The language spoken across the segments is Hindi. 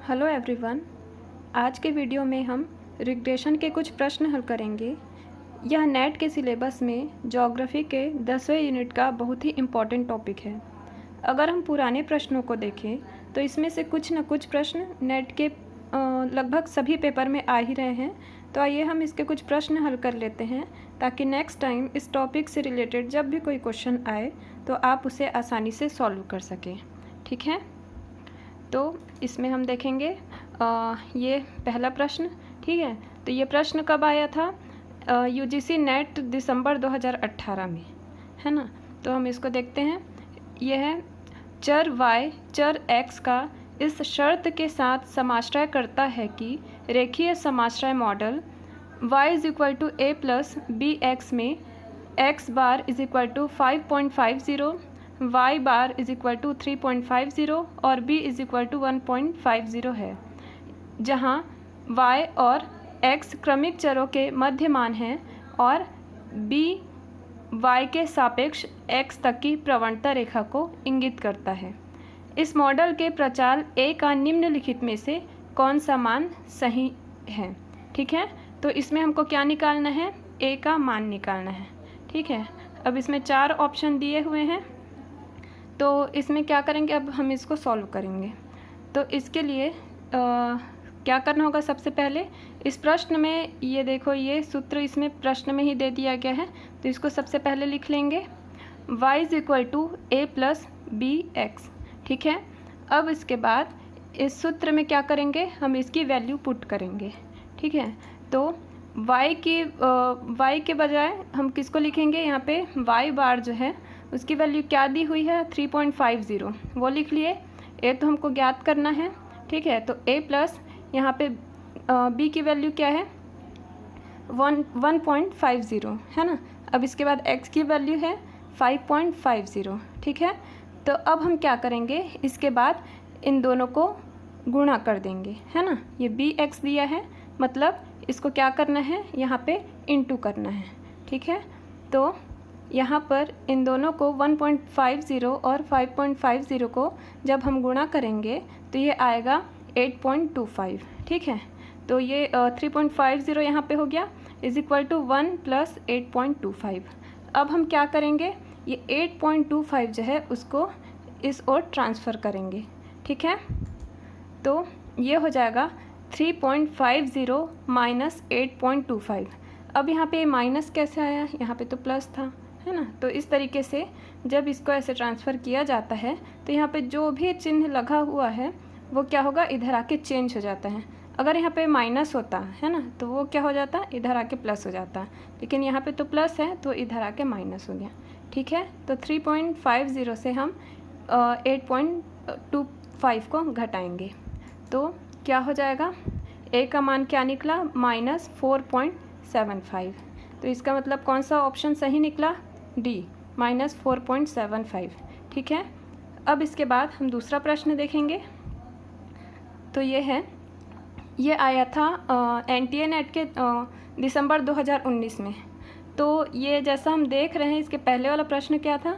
Hello everyone. आज के वीडियो में हम रिग्रेशन के कुछ प्रश्न हल करेंगे। यह नेट के सिलेबस में ज्योग्राफी के 10वें यूनिट का बहुत ही इम्पॉर्टेंट टॉपिक है। अगर हम पुराने प्रश्नों को देखें तो इसमें से कुछ न कुछ प्रश्न नेट के लगभग सभी पेपर में आ ही रहे हैं। तो आइए हम इसके कुछ प्रश्न हल कर लेते हैं ताकि नेक्स्ट टाइम इस टॉपिक से रिलेटेड जब भी कोई क्वेश्चन आए तो आप उसे आसानी से सॉल्व कर सकें। ठीक है, तो इसमें हम देखेंगे ये पहला प्रश्न। ठीक है, तो ये प्रश्न कब आया था? यूजीसी नेट दिसंबर 2018 में, है ना। तो हम इसको देखते हैं। यह है चर y चर x का इस शर्त के साथ समाश्रय करता है कि रेखीय समाश्रय मॉडल y = a + bx में x बार = 5.50, y बार = 3.50 और b = 1.50 है, जहाँ y और x क्रमिक चरों के मध्य मान हैं और b y के सापेक्ष x तक की प्रवणता रेखा को इंगित करता है। इस मॉडल के प्रचाल a का निम्नलिखित में से कौन सा मान सही है? ठीक है, तो इसमें हमको क्या निकालना है? a का मान निकालना है। ठीक है, अब इसमें 4 ऑप्शन दिए हुए हैं, तो इसमें क्या करेंगे? अब हम इसको सॉल्व करेंगे। तो इसके लिए क्या करना होगा? सबसे पहले इस प्रश्न में ये देखो, ये सूत्र इसमें प्रश्न में ही दे दिया गया है, तो इसको सबसे पहले लिख लेंगे y = a + bx। ठीक है, अब इसके बाद इस सूत्र में क्या करेंगे? हम इसकी वैल्यू पुट करेंगे। ठीक है, तो y के बजाय हम किसको लिखेंगे? यहाँ पे y बार जो है उसकी वैल्यू क्या दी हुई है? 3.50, वो लिख लिए। a तो हमको ज्ञात करना है। ठीक है, तो a प्लस यहाँ पे b की वैल्यू क्या है? 1.50, है ना। अब इसके बाद x की वैल्यू है 5.50। ठीक है, तो अब हम क्या करेंगे? इसके बाद इन दोनों को गुणा कर देंगे, है ना। ये bx दिया है, मतलब इसको क्या करना है? यहाँ पे इंटू करना है। ठीक है, तो यहाँ पर इन दोनों को 1.50 और 5.50 को जब हम गुणा करेंगे तो ये आएगा 8.25। ठीक है, तो ये 3.50 यहाँ पे हो गया = 1 + 8.25। अब हम क्या करेंगे? ये 8.25 जो है उसको इस ओर ट्रांसफ़र करेंगे। ठीक है, तो ये हो जाएगा 3.50 - 8.25। अब यहाँ पे माइनस कैसे आया? यहाँ पे तो प्लस था, है ना। तो इस तरीके से जब इसको ऐसे ट्रांसफ़र किया जाता है तो यहाँ पे जो भी चिन्ह लगा हुआ है वो क्या होगा? इधर आके चेंज हो जाता है। अगर यहाँ पे माइनस होता है ना तो वो क्या हो जाता? इधर आके प्लस हो जाता। लेकिन यहाँ पे तो प्लस है तो इधर आके माइनस हो गया। ठीक है, तो 3.50 से हम 8.25 को घटाएंगे तो क्या हो जाएगा? a का मान क्या निकला? -4.75। तो इसका मतलब कौन सा ऑप्शन सही निकला? डी, -4.75। ठीक है, अब इसके बाद हम दूसरा प्रश्न देखेंगे। तो ये आया था NTA नेट के दिसंबर 2019 में। तो ये जैसा हम देख रहे हैं, इसके पहले वाला प्रश्न क्या था?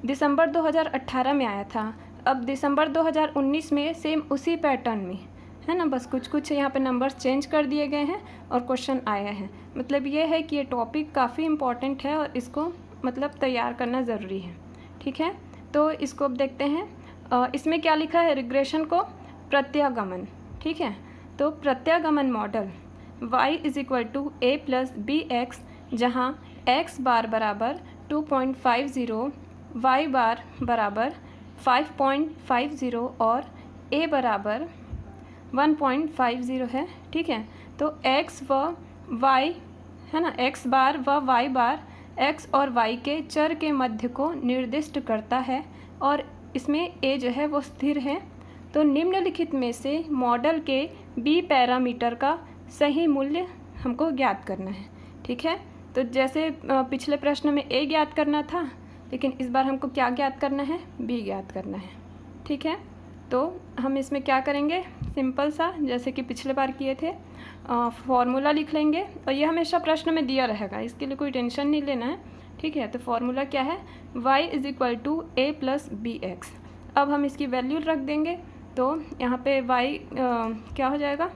दिसंबर 2018 में आया था। अब दिसंबर 2019 में सेम उसी पैटर्न में, है ना, बस कुछ यहाँ पे नंबर्स चेंज कर दिए गए हैं और क्वेश्चन आया है। मतलब ये है कि ये टॉपिक काफ़ी इम्पॉर्टेंट है और इसको मतलब तैयार करना ज़रूरी है। ठीक है, तो इसको अब देखते हैं। इसमें क्या लिखा है? रिग्रेशन को प्रत्यागमन। ठीक है, तो प्रत्यागमन मॉडल y = a + bx, जहाँ x बार बराबर 2.50, y बार बराबर 5.50 और a बराबर 1.50 है। ठीक है, तो x व y, है ना, x बार व y बार x और y के चर के मध्य को निर्दिष्ट करता है और इसमें a जो है वो स्थिर है। तो निम्नलिखित में से मॉडल के b पैरामीटर का सही मूल्य हमको ज्ञात करना है। ठीक है, तो जैसे पिछले प्रश्न में a ज्ञात करना था, लेकिन इस बार हमको क्या ज्ञात करना है? b ज्ञात करना है। ठीक है, तो हम इसमें क्या करेंगे? सिंपल सा, जैसे कि पिछले बार किए थे, फॉर्मूला लिख लेंगे और ये हमेशा प्रश्न में दिया रहेगा, इसके लिए कोई टेंशन नहीं लेना है। ठीक है, तो फॉर्मूला क्या है? y = a + bx। अब हम इसकी वैल्यू रख देंगे तो यहाँ पे y क्या हो जाएगा,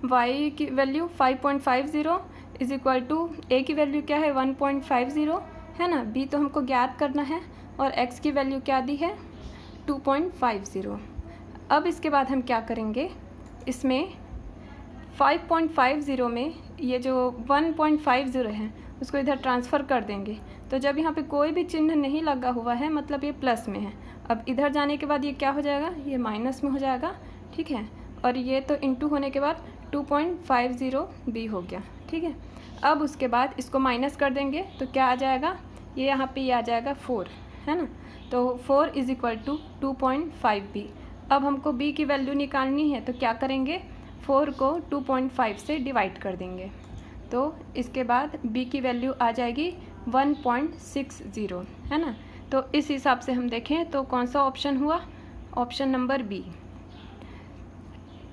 y की value 5.50 is equal to a की वैल्यू क्या है 1.50 है ना, b तो हमको ज्ञात करना है और x की वैल्यू क्या दी है 2.50। अब इसके बाद हम क्या करेंगे, इसमें 5.50 में ये जो 1.50 है उसको इधर ट्रांसफ़र कर देंगे। तो जब यहाँ पे कोई भी चिन्ह नहीं लगा हुआ है मतलब ये प्लस में है। अब इधर जाने के बाद ये क्या हो जाएगा, ये माइनस में हो जाएगा, ठीक है। और ये तो इंटू होने के बाद 2.50 b हो गया, ठीक है। अब उसके बाद इसको माइनस कर देंगे तो क्या आ जाएगा, ये यहाँ पे ये आ जाएगा 4, है ना। तो 4 इज इक्वल टू 2.5b। अब हमको b की वैल्यू निकालनी है तो क्या करेंगे, 4 को 2.5 से डिवाइड कर देंगे। तो इसके बाद b की वैल्यू आ जाएगी 1.60, है ना। तो इस हिसाब से हम देखें तो कौन सा ऑप्शन हुआ, ऑप्शन नंबर बी,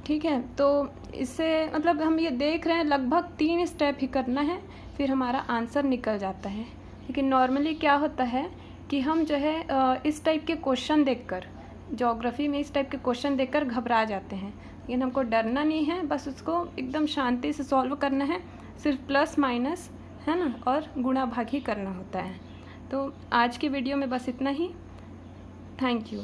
ठीक है। तो इससे मतलब हम ये देख रहे हैं लगभग 3 स्टेप ही करना है फिर हमारा आंसर निकल जाता है। लेकिन नॉर्मली क्या होता है कि हम जो है इस टाइप के क्वेश्चन देखकर, ज्योग्राफी में इस टाइप के क्वेश्चन देखकर घबरा जाते हैं। लेकिन हमको डरना नहीं है, बस उसको एकदम शांति से सॉल्व करना है, सिर्फ प्लस माइनस, है ना, और गुणा भाग ही करना होता है। तो आज की वीडियो में बस इतना ही। Thank you.